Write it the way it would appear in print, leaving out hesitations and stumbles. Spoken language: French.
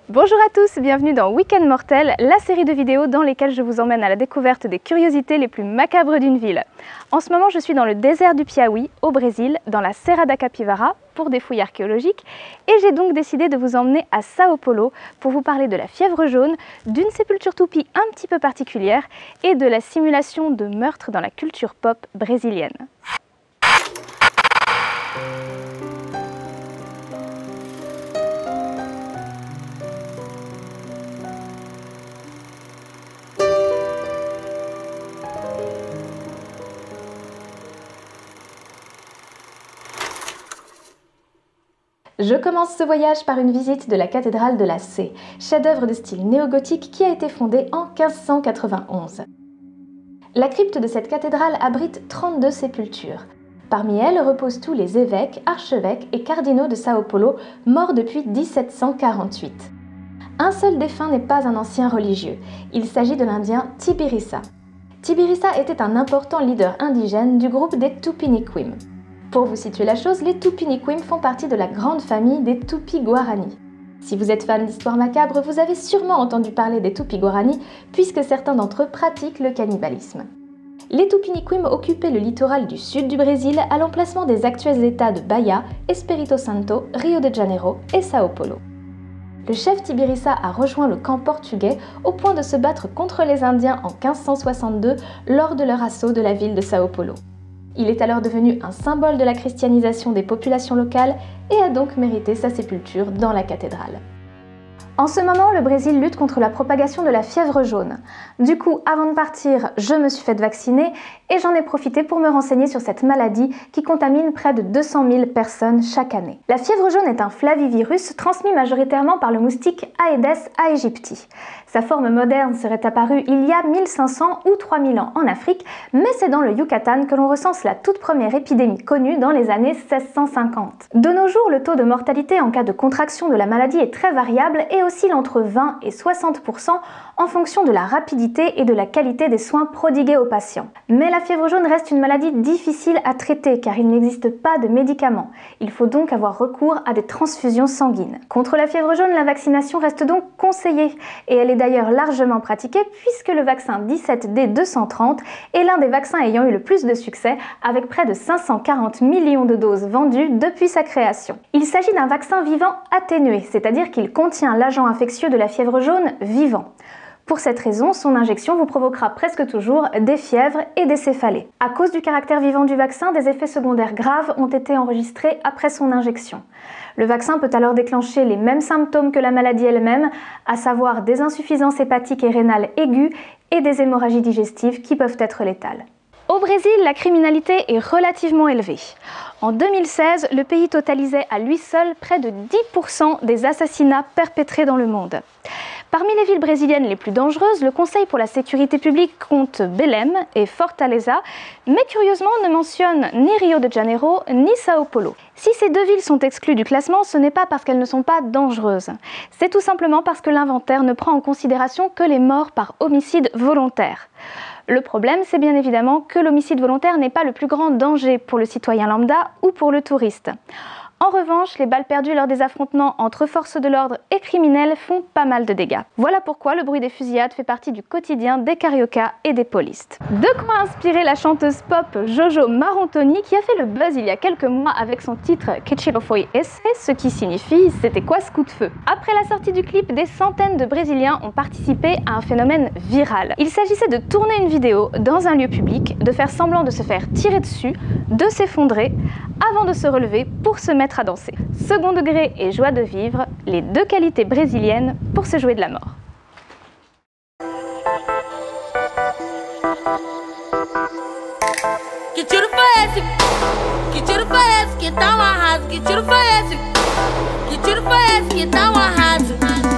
Bonjour à tous, bienvenue dans Week-end Mortel, la série de vidéos dans lesquelles je vous emmène à la découverte des curiosités les plus macabres d'une ville. En ce moment, je suis dans le désert du Piauí, au Brésil, dans la Serra da Capivara, pour des fouilles archéologiques, et j'ai donc décidé de vous emmener à Sao Paulo pour vous parler de la fièvre jaune, d'une sépulture toupie un petit peu particulière, et de la simulation de meurtre dans la culture pop brésilienne. Je commence ce voyage par une visite de la cathédrale de la Sé, chef-d'œuvre de style néo-gothique qui a été fondée en 1591. La crypte de cette cathédrale abrite 32 sépultures. Parmi elles reposent tous les évêques, archevêques et cardinaux de Sao Paulo, morts depuis 1748. Un seul défunt n'est pas un ancien religieux, il s'agit de l'Indien Tibirissa. Tibirissa était un important leader indigène du groupe des Tupiniquim. Pour vous situer la chose, les Tupiniquim font partie de la grande famille des Tupi-Guarani. Si vous êtes fan d'histoire macabre, vous avez sûrement entendu parler des Tupi-Guarani, puisque certains d'entre eux pratiquent le cannibalisme. Les Tupiniquim occupaient le littoral du sud du Brésil à l'emplacement des actuels états de Bahia, Espírito Santo, Rio de Janeiro et Sao Paulo. Le chef Tibirissa a rejoint le camp portugais au point de se battre contre les Indiens en 1562 lors de leur assaut de la ville de Sao Paulo. Il est alors devenu un symbole de la christianisation des populations locales et a donc mérité sa sépulture dans la cathédrale. En ce moment, le Brésil lutte contre la propagation de la fièvre jaune. Du coup, avant de partir, je me suis fait vacciner et j'en ai profité pour me renseigner sur cette maladie qui contamine près de 200 000 personnes chaque année. La fièvre jaune est un flavivirus transmis majoritairement par le moustique Aedes aegypti. Sa forme moderne serait apparue il y a 1500 ou 3000 ans en Afrique, mais c'est dans le Yucatan que l'on recense la toute première épidémie connue dans les années 1650. De nos jours, le taux de mortalité en cas de contraction de la maladie est très variable et oscille entre 20 et 60% en fonction de la rapidité et de la qualité des soins prodigués aux patients. Mais la fièvre jaune reste une maladie difficile à traiter car il n'existe pas de médicaments. Il faut donc avoir recours à des transfusions sanguines. Contre la fièvre jaune, la vaccination reste donc conseillée et elle est d'ailleurs largement pratiquée puisque le vaccin 17D230 est l'un des vaccins ayant eu le plus de succès avec près de 540 millions de doses vendues depuis sa création. Il s'agit d'un vaccin vivant atténué, c'est-à-dire qu'il contient l'agent infectieux de la fièvre jaune vivant. Pour cette raison, son injection vous provoquera presque toujours des fièvres et des céphalées. À cause du caractère vivant du vaccin, des effets secondaires graves ont été enregistrés après son injection. Le vaccin peut alors déclencher les mêmes symptômes que la maladie elle-même, à savoir des insuffisances hépatiques et rénales aiguës et des hémorragies digestives qui peuvent être létales. Au Brésil, la criminalité est relativement élevée. En 2016, le pays totalisait à lui seul près de 10% des assassinats perpétrés dans le monde. Parmi les villes brésiliennes les plus dangereuses, le Conseil pour la sécurité publique compte Belém et Fortaleza, mais curieusement ne mentionne ni Rio de Janeiro ni Sao Paulo. Si ces deux villes sont exclues du classement, ce n'est pas parce qu'elles ne sont pas dangereuses. C'est tout simplement parce que l'inventaire ne prend en considération que les morts par homicide volontaire. Le problème, c'est bien évidemment que l'homicide volontaire n'est pas le plus grand danger pour le citoyen lambda ou pour le touriste. En revanche, les balles perdues lors des affrontements entre forces de l'ordre et criminels font pas mal de dégâts. Voilà pourquoi le bruit des fusillades fait partie du quotidien des cariocas et des polistes. De quoi inspirer la chanteuse pop Jojo Marontoni qui a fait le buzz il y a quelques mois avec son titre Que tiro foi esse, ce qui signifie « C'était quoi ce coup de feu ?» Après la sortie du clip, des centaines de Brésiliens ont participé à un phénomène viral. Il s'agissait de tourner une vidéo dans un lieu public, de faire semblant de se faire tirer dessus, de s'effondrer, avant de se relever pour se mettre à danser. Second degré et joie de vivre, les deux qualités brésiliennes pour se jouer de la mort. Que tiro foi esse? Que tiro foi esse? Que tal um arraso? Que tiro foi esse? Que tiro foi esse? Que tal um arraso?